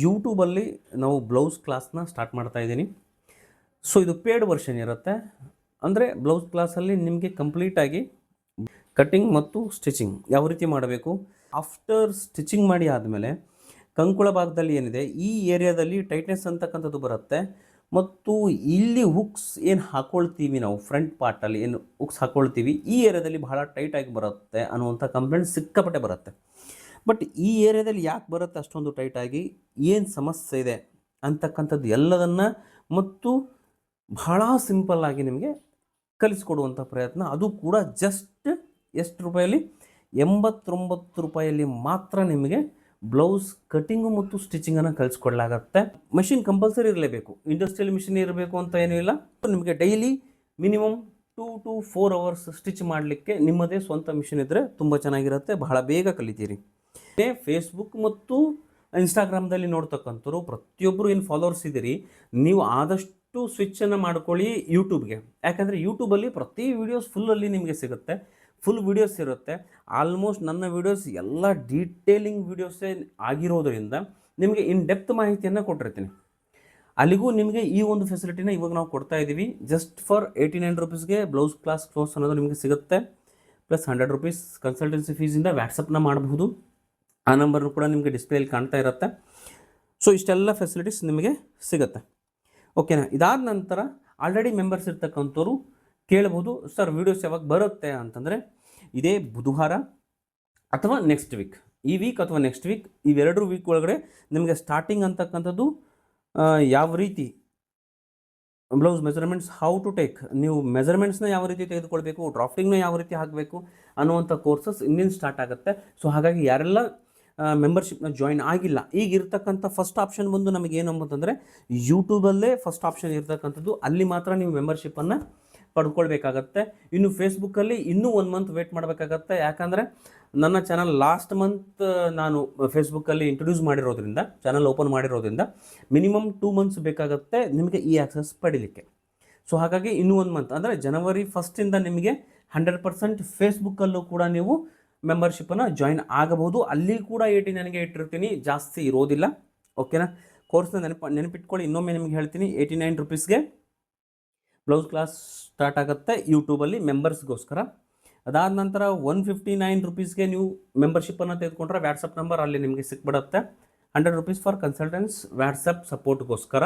ಯೂಟ್ಯೂಬಲ್ಲಿ ನಾವು ಬ್ಲೌಸ್ ಕ್ಲಾಸ್ನ ಸ್ಟಾರ್ಟ್ ಮಾಡ್ತಾ ಇದ್ದೀನಿ. ಸೊ ಇದು ಪೇಯ್ಡ್ ವರ್ಷನ್ ಇರುತ್ತೆ. ಅಂದರೆ ಬ್ಲೌಸ್ ಕ್ಲಾಸಲ್ಲಿ ನಿಮಗೆ ಕಂಪ್ಲೀಟಾಗಿ ಕಟ್ಟಿಂಗ್ ಮತ್ತು ಸ್ಟಿಚಿಂಗ್ ಯಾವ ರೀತಿ ಮಾಡಬೇಕು, ಆಫ್ಟರ್ ಸ್ಟಿಚಿಂಗ್ ಮಾಡಿ ಆದಮೇಲೆ ಕಂಕುಳ ಭಾಗದಲ್ಲಿ ಏನಿದೆ ಈ ಏರಿಯಾದಲ್ಲಿ ಟೈಟ್ನೆಸ್ ಅಂತಕ್ಕಂಥದ್ದು ಬರುತ್ತೆ. ಮತ್ತು ಇಲ್ಲಿ ಹುಕ್ಸ್ ಏನು ಹಾಕ್ಕೊಳ್ತೀವಿ ನಾವು ಫ್ರಂಟ್ ಪಾರ್ಟಲ್ಲಿ ಏನು ಹುಕ್ಸ್ ಹಾಕ್ಕೊಳ್ತೀವಿ ಈ ಏರಿಯಾದಲ್ಲಿ ಬಹಳ ಟೈಟಾಗಿ ಬರುತ್ತೆ ಅನ್ನುವಂಥ ಕಂಪ್ಲೇಂಟ್ ಸಿಕ್ಕಾಪಟ್ಟೆ ಬರುತ್ತೆ. ಬಟ್ ಈ ಏರಿಯಾದಲ್ಲಿ ಯಾಕೆ ಬರುತ್ತೆ ಅಷ್ಟೊಂದು ಟೈಟಾಗಿ, ಏನು ಸಮಸ್ಯೆ ಇದೆ ಅಂತಕ್ಕಂಥದ್ದು ಎಲ್ಲದನ್ನು ಮತ್ತು ಬಹಳ ಸಿಂಪಲ್ಲಾಗಿ ನಿಮಗೆ ಕಲಿಸ್ಕೊಡುವಂಥ ಪ್ರಯತ್ನ, ಅದು ಕೂಡ ಜಸ್ಟ್ ಎಷ್ಟು ರೂಪಾಯಲ್ಲಿ, 89 ರೂಪಾಯಲ್ಲಿ ಮಾತ್ರ ನಿಮಗೆ ಬ್ಲೌಸ್ ಕಟಿಂಗು ಮತ್ತು ಸ್ಟಿಚಿಂಗನ್ನು ಕಲಿಸ್ಕೊಡ್ಲಾಗತ್ತೆ. ಮಷಿನ್ ಕಂಪಲ್ಸರಿ ಇರಲೇಬೇಕು, ಇಂಡಸ್ಟ್ರಿಯಲ್ ಮಿಷಿನ್ ಇರಬೇಕು ಅಂತ ಏನೂ ಇಲ್ಲ. ನಿಮಗೆ daily minimum 2 to 4 hours stitch ಮಾಡಲಿಕ್ಕೆ ನಿಮ್ಮದೇ ಸ್ವಂತ ಮಿಷಿನ್ ಇದ್ದರೆ ತುಂಬ ಚೆನ್ನಾಗಿರುತ್ತೆ, ಬಹಳ ಬೇಗ ಕಲಿತೀರಿ. ಫೇಸ್ಬುಕ್ ಮತ್ತು ಇನ್ಸ್ಟಾಗ್ರಾಮ್ದಲ್ಲಿ ನೋಡ್ತಕ್ಕಂಥವ್ರು ಪ್ರತಿಯೊಬ್ಬರು ಏನು ಫಾಲೋವರ್ಸ್ ಇದ್ದೀರಿ, ನೀವು ಆದಷ್ಟು ಸ್ವಿಚ್ಚನ್ನು ಮಾಡ್ಕೊಳ್ಳಿ ಯೂಟ್ಯೂಬ್ಗೆ. ಯಾಕಂದರೆ ಯೂಟ್ಯೂಬಲ್ಲಿ ಪ್ರತಿ ವೀಡಿಯೋಸ್ ಫುಲ್ಲಲ್ಲಿ ನಿಮಗೆ ಸಿಗುತ್ತೆ, ಫುಲ್ ವೀಡಿಯೋಸ್ ಇರುತ್ತೆ. ಆಲ್ಮೋಸ್ಟ್ ನನ್ನ ವೀಡಿಯೋಸ್ ಎಲ್ಲ ಡೀಟೇಲಿಂಗ್ ವೀಡಿಯೋಸೇ ಆಗಿರೋದರಿಂದ ನಿಮಗೆ ಇನ್ ಡೆಪ್ತ್ ಮಾಹಿತಿಯನ್ನು ಕೊಟ್ಟಿರ್ತೀನಿ. ಅಲ್ಲಿಗೂ ನಿಮಗೆ ಈ ಒಂದು ಫೆಸಿಲಿಟಿನ ಇವಾಗ ನಾವು ಕೊಡ್ತಾ ಇದ್ದೀವಿ. ಜಸ್ಟ್ ಫಾರ್ 89 ರೂಪೀಸ್ಗೆ ಬ್ಲೌಸ್ ಕ್ಲಾಸ್ ಕೋರ್ಸ್ ಅನ್ನೋದು ನಿಮಗೆ ಸಿಗುತ್ತೆ. ಪ್ಲಸ್ 100 ರೂಪೀಸ್ ಕನ್ಸಲ್ಟೆನ್ಸಿ ಫೀಸಿಂದ ವ್ಯಾಟ್ಸಪ್ನ ಮಾಡಬಹುದು. ಆ ನಂಬರ್ನು ಕೂಡ ನಿಮಗೆ ಡಿಸ್ಪ್ಲೇಯಲ್ಲಿ ಕಾಣ್ತಾ ಇರುತ್ತೆ. ಸೊ ಇಷ್ಟೆಲ್ಲ ಫೆಸಿಲಿಟೀಸ್ ನಿಮಗೆ ಸಿಗುತ್ತೆ. ಓಕೆನಾ. ಇದಾದ ನಂತರ ಆಲ್ರೆಡಿ ಮೆಂಬರ್ಸ್ ಇರ್ತಕ್ಕಂಥವ್ರು ಕೇಳ್ಬೋದು, ಸರ್ ವೀಡಿಯೋಸ್ ಯಾವಾಗ ಬರುತ್ತೆ ಅಂತಂದರೆ ಇದೇ ಬುಧವಾರ ಅಥವಾ ನೆಕ್ಸ್ಟ್ ವೀಕ್, ಈ ವೀಕ್ ಅಥವಾ ನೆಕ್ಸ್ಟ್ ವೀಕ್, ಇವೆರಡು ವೀಕ್ ಒಳಗಡೆ ನಿಮಗೆ ಸ್ಟಾರ್ಟಿಂಗ್ ಅಂತಕ್ಕಂಥದ್ದು ಯಾವ ರೀತಿ blouse measurements, how to take, ನೀವು ಮೆಜರ್ಮೆಂಟ್ಸ್ನ ಯಾವ ರೀತಿ ತೆಗೆದುಕೊಳ್ಬೇಕು, ಡ್ರಾಫ್ಟಿಂಗ್ನ ಯಾವ ರೀತಿ ಹಾಕಬೇಕು ಅನ್ನುವಂಥ ಕೋರ್ಸಸ್ ಇನ್ನೇನು ಸ್ಟಾರ್ಟ್ ಆಗುತ್ತೆ. ಸೊ ಹಾಗಾಗಿ ಯಾರೆಲ್ಲ ಮೆಂಬರ್ಶಿಪ್ನ ಜಾಯಿನ್ ಆಗಿಲ್ಲ, ಈಗ ಇರ್ತಕ್ಕಂಥ ಫಸ್ಟ್ ಆಪ್ಷನ್ ಬಂದು ನಮಗೆ ಏನು ಅಂತಂದರೆ ಯೂಟ್ಯೂಬಲ್ಲೇ ಫಸ್ಟ್ ಆಪ್ಷನ್ ಇರ್ತಕ್ಕಂಥದ್ದು, ಅಲ್ಲಿ ಮಾತ್ರ ನೀವು ಮೆಂಬರ್ಶಿಪ್ಪನ್ನು ಪಡ್ಕೊಳ್ಬೇಕಾಗತ್ತೆ. ಇನ್ನು ಫೇಸ್ಬುಕ್ಕಲ್ಲಿ ಇನ್ನೂ 1 ಮಂತ್ ವೇಟ್ ಮಾಡಬೇಕಾಗತ್ತೆ. ಯಾಕಂದರೆ ನನ್ನ ಚಾನಲ್ ಲಾಸ್ಟ್ ಮಂತ್ ನಾನು ಫೇಸ್ಬುಕ್ಕಲ್ಲಿ ಇಂಟ್ರೊಡ್ಯೂಸ್ ಮಾಡಿರೋದ್ರಿಂದ, ಚಾನಲ್ ಓಪನ್ ಮಾಡಿರೋದ್ರಿಂದ ಮಿನಿಮಮ್ 2 ಮಂತ್ಸ್ ಬೇಕಾಗುತ್ತೆ ನಿಮಗೆ ಈ ಆಕ್ಸೆಸ್ ಪಡೀಲಿಕ್ಕೆ. ಸೊ ಹಾಗಾಗಿ ಇನ್ನೂ 1 ಮಂತ್ ಅಂದರೆ ಜನವರಿ 1 ನಿಮಗೆ 100% ಫೇಸ್ಬುಕ್ಕಲ್ಲೂ ಕೂಡ ನೀವು ಮೆಂಬರ್ಶಿಪ್ಪನ್ನು ಜಾಯಿನ್ ಆಗಬಹುದು. ಅಲ್ಲಿ ಕೂಡ 89ಗೆ ಇಟ್ಟಿರ್ತೀನಿ, ಜಾಸ್ತಿ ಇರೋದಿಲ್ಲ. ಓಕೆನಾ. ಕೋರ್ಸ್ನ ನೆನಪಿಟ್ಕೊಳ್ಳಿ, ಇನ್ನೊಮ್ಮೆ ನಿಮಗೆ ಹೇಳ್ತೀನಿ, 89 ರೂಪೀಸ್ಗೆ ಬ್ಲೌಸ್ ಕ್ಲಾಸ್ ಸ್ಟಾರ್ಟ್ ಆಗುತ್ತೆ ಯೂಟ್ಯೂಬಲ್ಲಿ ಮೆಂಬರ್ಸ್ಗೋಸ್ಕರ. ಅದಾದ ನಂತರ 159 ರೂಪೀಸ್ಗೆ ನೀವು ಮೆಂಬರ್ಶಿಪ್ಪನ್ನು ತೆಗೆದುಕೊಂಡ್ರೆ ವ್ಯಾಟ್ಸಪ್ ನಂಬರ್ ಅಲ್ಲಿ ನಿಮಗೆ ಸಿಕ್ಬಿಡುತ್ತೆ. 100 ರೂಪೀಸ್ ಫಾರ್ ಕನ್ಸಲ್ಟೆನ್ಸ್ ವ್ಯಾಟ್ಸಪ್ ಸಪೋರ್ಟ್ಗೋಸ್ಕರ.